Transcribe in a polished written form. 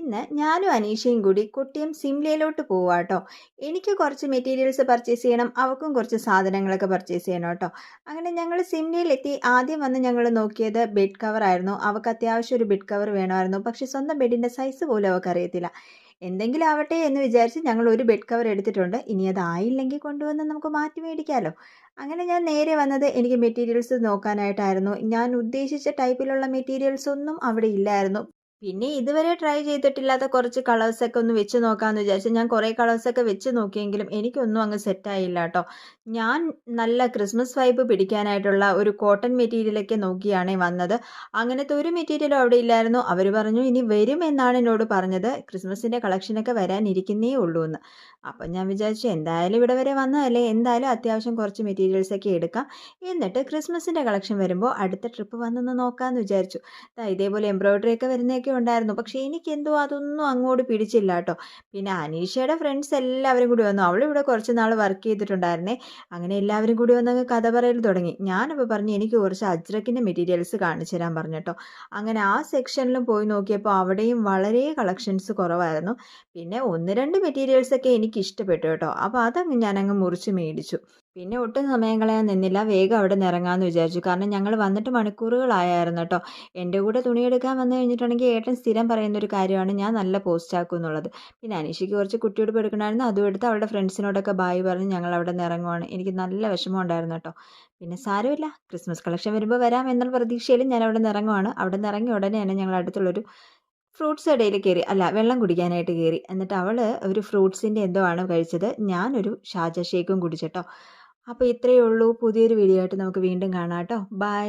ഇന്ന് ഞാനും അനീഷയും കൂടി കൊട്ടിയം സിംലയിലോട്ട് പോവാട്ടോ. എനിക്ക് കുറച്ച് മെറ്റീരിയൽസ് പർച്ചേസ് ചെയ്യണം, അവൾക്കും കുറച്ച് സാധനങ്ങളൊക്കെ പർച്ചേസ് ചെയ്യണം കേട്ടോ. അങ്ങനെ ഞങ്ങൾ സിംലയിലെത്തി. ആദ്യം വന്ന് ഞങ്ങൾ നോക്കിയത് ബെഡ് കവർ ആയിരുന്നു. അവൾക്ക് അത്യാവശ്യം ഒരു ബെഡ് കവർ വേണമായിരുന്നു. പക്ഷെ സ്വന്തം ബെഡിൻ്റെ സൈസ് പോലും അവൾക്ക് അറിയത്തില്ല. എന്തെങ്കിലും ആവട്ടെ എന്ന് വിചാരിച്ച് ഞങ്ങൾ ഒരു ബെഡ് കവർ എടുത്തിട്ടുണ്ട്. ഇനി അതായില്ലെങ്കിൽ കൊണ്ടുവന്ന് നമുക്ക് മാറ്റി മേടിക്കാമല്ലോ. അങ്ങനെ ഞാൻ നേരെ വന്നത് എനിക്ക് മെറ്റീരിയൽസ് നോക്കാനായിട്ടായിരുന്നു. ഞാൻ ഉദ്ദേശിച്ച ടൈപ്പിലുള്ള മെറ്റീരിയൽസ് ഒന്നും അവിടെ ഇല്ലായിരുന്നു. പിന്നെ ഇതുവരെ ട്രൈ ചെയ്തിട്ടില്ലാത്ത കുറച്ച് കളേഴ്സൊക്കെ ഒന്ന് വെച്ച് നോക്കാമെന്ന് വിചാരിച്ചു. ഞാൻ കുറേ കളേഴ്സൊക്കെ വെച്ച് നോക്കിയെങ്കിലും എനിക്കൊന്നും അങ്ങ് സെറ്റായില്ല കേട്ടോ. ഞാൻ നല്ല ക്രിസ്മസ് വൈബ് പിടിക്കാനായിട്ടുള്ള ഒരു കോട്ടൺ മെറ്റീരിയലൊക്കെ നോക്കിയാണ് വന്നത്. അങ്ങനത്തെ ഒരു മെറ്റീരിയലും അവിടെ ഇല്ലായിരുന്നു. അവർ പറഞ്ഞു ഇനി വരും എന്നാണ് എന്നോട് പറഞ്ഞത്. ക്രിസ്മസിൻ്റെ കളക്ഷനൊക്കെ വരാനിരിക്കുന്നേ ഉള്ളൂ എന്ന്. അപ്പം ഞാൻ വിചാരിച്ചു എന്തായാലും ഇവിടെ വരെ വന്നതല്ലേ, എന്തായാലും അത്യാവശ്യം കുറച്ച് മെറ്റീരിയൽസൊക്കെ എടുക്കാം. എന്നിട്ട് ക്രിസ്മസിൻ്റെ കളക്ഷൻ വരുമ്പോൾ അടുത്ത ട്രിപ്പ് വന്നൊന്ന് നോക്കാമെന്ന് വിചാരിച്ചു. ഇതേപോലെ എംബ്രോയ്ഡറി ഒക്കെ വരുന്നതൊക്കെ ഉണ്ടായിരുന്നു. പക്ഷേ എനിക്കെന്തോ അതൊന്നും അങ്ങോട്ട് പിടിച്ചില്ല കേട്ടോ. പിന്നെ അനീഷയുടെ ഫ്രണ്ട്സ് എല്ലാവരും കൂടി വന്നു. അവളിവിടെ കുറച്ച് നാൾ വർക്ക് ചെയ്തിട്ടുണ്ടായിരുന്നേ. അങ്ങനെ എല്ലാവരും കൂടി വന്നങ്ങ് കഥ പറയൽ തുടങ്ങി. ഞാനപ്പോൾ പറഞ്ഞു എനിക്ക് കുറച്ച് അജ്രക്കിൻ്റെ മെറ്റീരിയൽസ് കാണിച്ചു തരാൻ പറഞ്ഞു കേട്ടോ. അങ്ങനെ ആ സെക്ഷനിലും പോയി നോക്കിയപ്പോൾ അവിടെയും വളരെ കളക്ഷൻസ് കുറവായിരുന്നു. പിന്നെ ഒന്ന് രണ്ട് മെറ്റീരിയൽസൊക്കെ എനിക്ക് ഇഷ്ടപ്പെട്ടു കേട്ടോ. അപ്പോൾ അതങ്ങ് ഞാനങ്ങ് മുറിച്ച് മേടിച്ചു. പിന്നെ ഒട്ടും സമയം കളയാൻ നിന്നില്ല, വേഗം അവിടെ നിന്ന് ഇറങ്ങാമെന്ന് വിചാരിച്ചു. കാരണം ഞങ്ങൾ വന്നിട്ട് മണിക്കൂറുകളായിരുന്നു കേട്ടോ. എൻ്റെ കൂടെ തുണിയെടുക്കാൻ വന്നു കഴിഞ്ഞിട്ടുണ്ടെങ്കിൽ ഏട്ടൻ സ്ഥിരം പറയുന്നൊരു കാര്യമാണ് ഞാൻ നല്ല പോസ്റ്റ് ആക്കും എന്നുള്ളത്. പിന്നെ അനീഷയ്ക്ക് കുറച്ച് കുട്ടിയോട് എടുക്കണമായിരുന്നു, അതും എടുത്ത് അവളുടെ ഫ്രണ്ട്സിനോടൊക്കെ ബായ് പറഞ്ഞ് ഞങ്ങൾ അവിടെ നിന്ന് ഇറങ്ങുവാണ്. എനിക്ക് നല്ല വിഷമം ഉണ്ടായിരുന്നു കേട്ടോ. പിന്നെ സാരമില്ല, ക്രിസ്മസ് കളക്ഷൻ വരുമ്പോൾ വരാം എന്നുള്ള പ്രതീക്ഷയിൽ ഞാൻ അവിടെ നിന്ന് ഇറങ്ങുവാണ്. അവിടെ നിന്ന് ഇറങ്ങി ഉടനെ തന്നെ ഞങ്ങൾ അടുത്തുള്ളൊരു ഫ്രൂട്ട്സ് കടയിൽ കയറി, അല്ല വെള്ളം കുടിക്കാനായിട്ട് കയറി. എന്നിട്ട് അവൾ ഒരു ഫ്രൂട്ട്സിൻ്റെ എന്തോ ആണ് കഴിച്ചത്, ഞാനൊരു ഷാജ ഷേക്കും കുടിച്ചിട്ടോ. അപ്പോൾ ഇത്രയേ ഉള്ളൂ. പുതിയൊരു വീഡിയോ ആയിട്ട് നമുക്ക് വീണ്ടും കാണാം കേട്ടോ. ബൈ.